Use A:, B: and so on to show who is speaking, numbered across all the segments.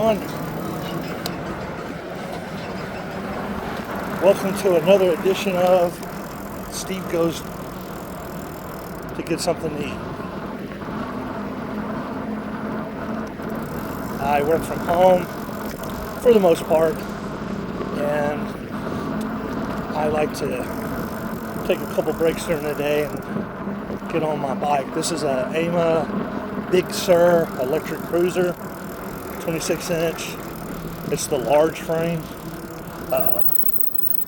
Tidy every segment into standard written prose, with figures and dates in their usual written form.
A: everyone? Welcome to another edition of Steve Goes to Get Something to Eat. I work from home for the most part, and I like to take a couple breaks during the day and get on my bike. This is a AMA Big Sur electric cruiser, 26 inch. It's the large frame. Uh-oh.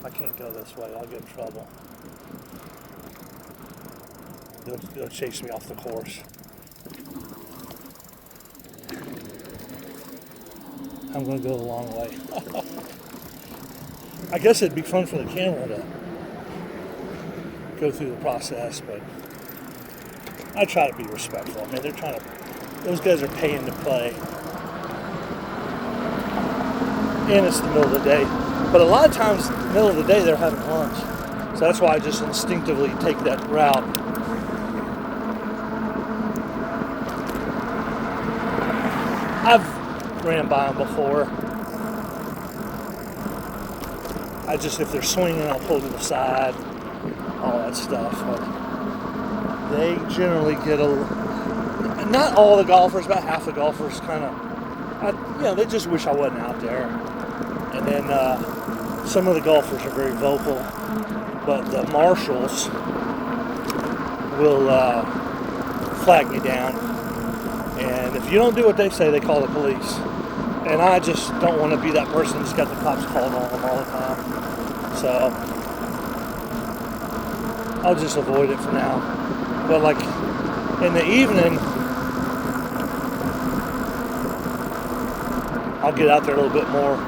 A: I can't go this way. I'll get in trouble. They'll chase me off the course. I'm going to go the long way. I guess it'd be fun for the camera to go through the process, but I try to be respectful. I mean, those guys are paying to play. And it's the middle of the day. But a lot of times, in the middle of the day, they're having lunch. So that's why I just instinctively take that route. I've ran by them before. If they're swinging, I'll pull to the side, all that stuff. But they generally get not all the golfers, about half the golfers they just wish I wasn't out there. And then some of the golfers are very vocal, but the marshals will flag me down. And if you don't do what they say, they call the police. And I just don't want to be that person that's got the cops called on them all the time. So I'll just avoid it for now. But like in the evening, I'll get out there a little bit more.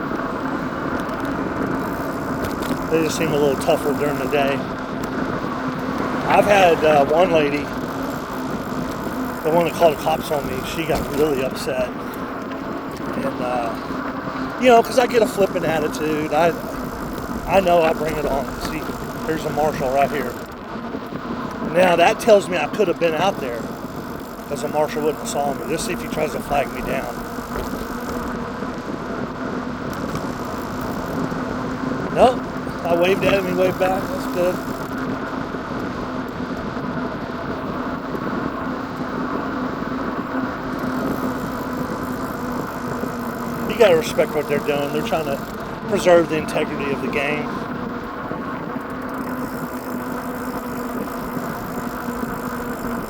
A: They just seem a little tougher during the day. I've had one lady, the one that called the cops on me, she got really upset. And, because I get a flippant attitude. I know I bring it on. See, there's a marshal right here. Now, that tells me I could have been out there because the marshal wouldn't have saw me. Let's see if he tries to flag me down. Nope. I waved at him, he waved back. That's good. You gotta respect what they're doing. They're trying to preserve the integrity of the game.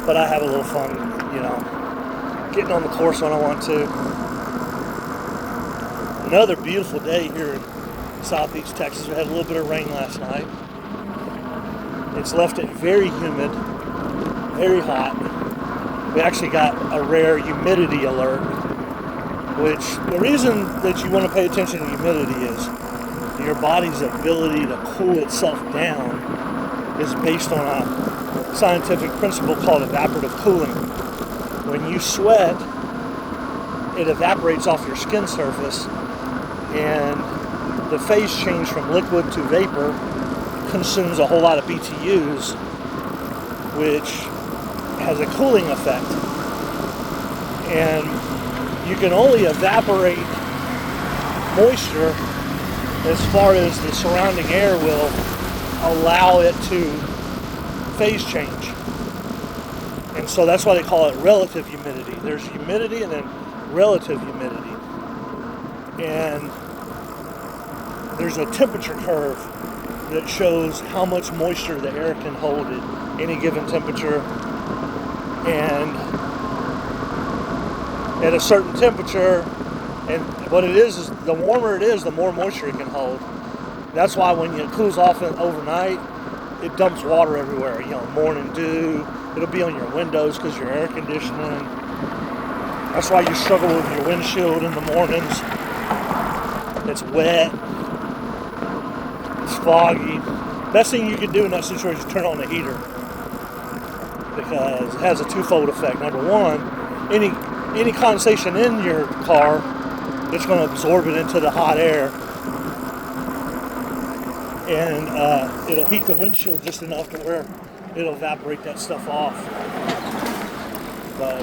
A: But I have a little fun, getting on the course when I want to. Another beautiful day here in Southeast Texas. We had a little bit of rain last night. It's left it very humid, very hot. We actually got a rare humidity alert, which the reason that you want to pay attention to humidity is your body's ability to cool itself down is based on a scientific principle called evaporative cooling. When you sweat, it evaporates off your skin surface, and the phase change from liquid to vapor consumes a whole lot of BTUs, which has a cooling effect. And you can only evaporate moisture as far as the surrounding air will allow it to phase change. And so that's why they call it relative humidity. There's humidity and then relative humidity. And there's a temperature curve that shows how much moisture the air can hold at any given temperature. And at a certain temperature, and what it is the warmer it is, the more moisture it can hold. That's why when it cools off overnight, it dumps water everywhere. Morning dew, it'll be on your windows because your air conditioning. That's why you struggle with your windshield in the mornings. It's wet. It's foggy. Best thing you can do in that situation is turn on the heater, because it has a twofold effect. Number one, any condensation in your car, it's going to absorb it into the hot air, and it'll heat the windshield just enough to where it'll evaporate that stuff off. But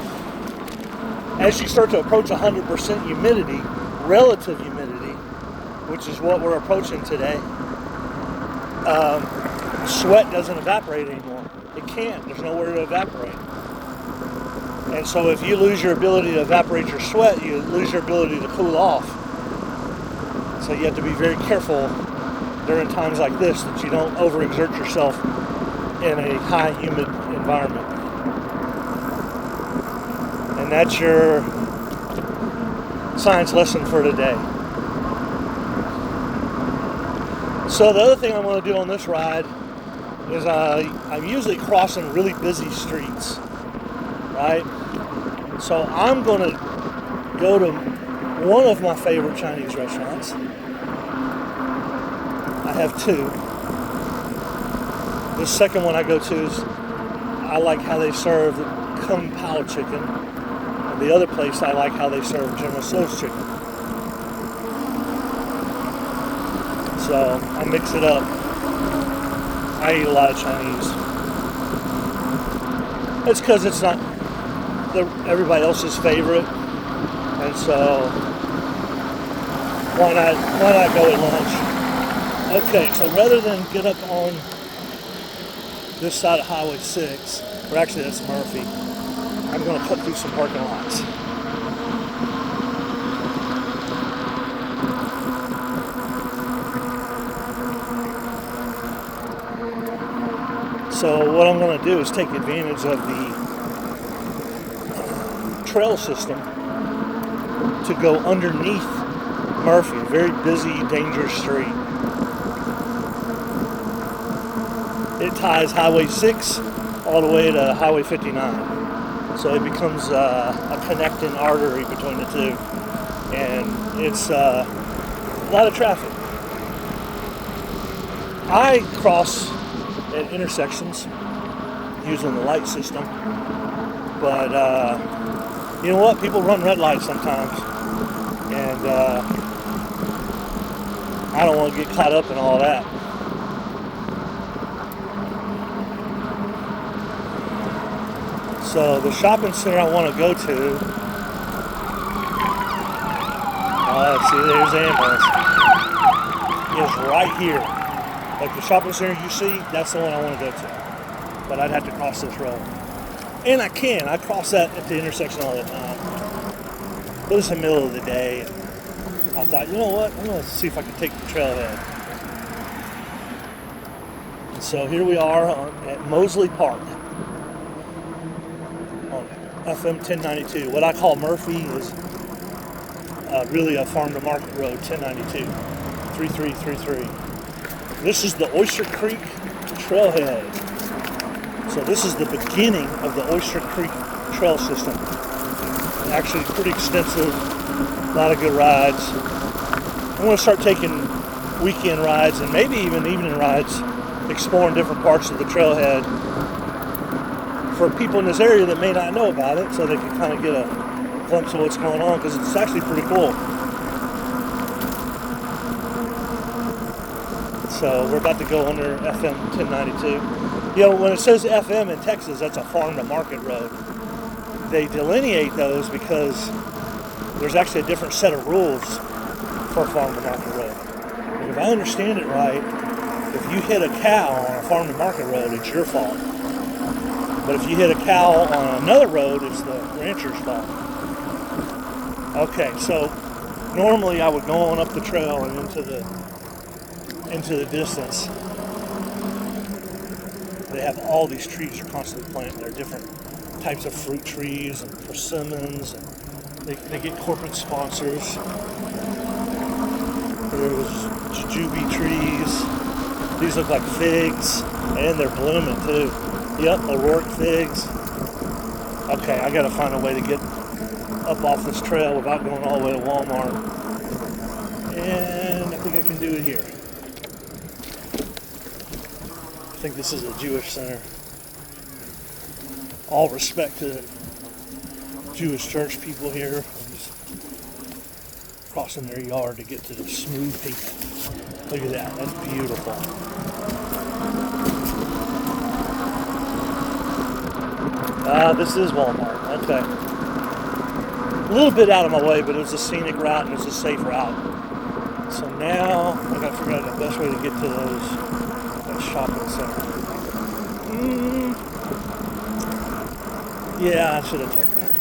A: as you start to approach 100% humidity, relative humidity, which is what we're approaching today, sweat doesn't evaporate anymore. It can't. There's nowhere to evaporate. And so if you lose your ability to evaporate your sweat, you lose your ability to cool off. So you have to be very careful during times like this that you don't overexert yourself in a high humid environment. And that's your science lesson for today. So the other thing I'm going to do on this ride is I'm usually crossing really busy streets, right? So I'm going to go to one of my favorite Chinese restaurants. I have two. The second one I go to is I like how they serve the Kung Pao chicken. And the other place I like how they serve General Tso's chicken. So I mix it up. I eat a lot of Chinese. It's because it's not everybody else's favorite, and so why not go at lunch? Okay, so rather than get up on this side of Highway 6, or actually that's Murphy, I'm going to cut through some parking lots. So what I'm going to do is take advantage of the trail system to go underneath Murphy, a very busy, dangerous street. It ties Highway 6 all the way to Highway 59. So it becomes a connecting artery between the two. And it's a lot of traffic. I cross at intersections using the light system, but you know what? People run red lights sometimes, and I don't want to get caught up in all that. So the shopping center I want to go to, let's see, there's the ambulance, is right here. Like the shopping center you see, that's the one I want to go to. But I'd have to cross this road. And I can. I cross that at the intersection all the time. But it's the middle of the day. And I thought, you know what? I'm going to see if I can take the trailhead. And so here we are at Mosley Park on FM 1092. What I call Murphy is really a farm to market road, 1092, 3333. This is the Oyster Creek trailhead. So this is the beginning of the Oyster Creek trail system. Actually pretty extensive, a lot of good rides. I'm going to start taking weekend rides and maybe even evening rides, exploring different parts of the trailhead for people in this area that may not know about it, so they can kind of get a glimpse of what's going on, because it's actually pretty cool. So we're about to go under FM 1092. You know, when it says FM in Texas, that's a farm to market road. They delineate those because there's actually a different set of rules for a farm to market road. If I understand it right, if you hit a cow on a farm to market road, it's your fault. But if you hit a cow on another road, it's the rancher's fault. Okay, so normally I would go on up the trail and into the distance. They have all these trees are constantly planted. There are different types of fruit trees and persimmons, and they get corporate sponsors. There's jujube trees. These look like figs, and they're blooming too. Yep, O'Rourke figs. Okay, I gotta find a way to get up off this trail without going all the way to Walmart. And I think I can do it here. I think this is a Jewish center. All respect to the Jewish church people here. I'm just crossing their yard to get to the smooth peak. Look at that, that's beautiful. This is Walmart, okay. A little bit out of my way, but it was a scenic route and it was a safe route. So now I got to figure out the best way to get to that shopping center. Yeah, I should have turned there.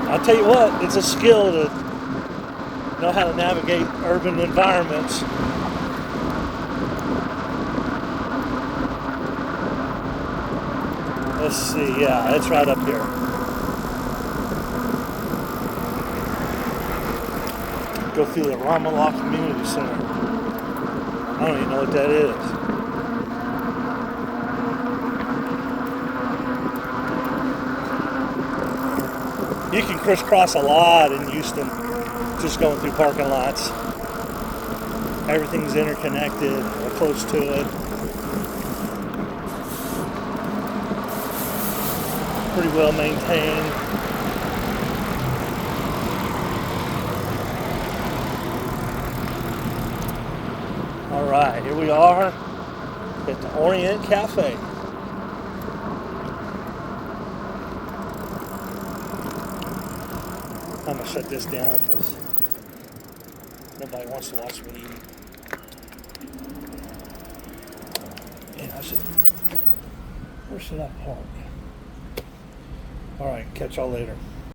A: I'll tell you what, it's a skill to know how to navigate urban environments. Let's see, yeah, it's right up here. Go through the Ramallah Community Center. I don't even know what that is. You can crisscross a lot in Houston just going through parking lots. Everything's interconnected or close to it. Pretty well maintained. All right, here we are at the Orient Cafe. I'm gonna shut this down because nobody wants to watch me eat. Yeah, where should I park? All right, catch y'all later.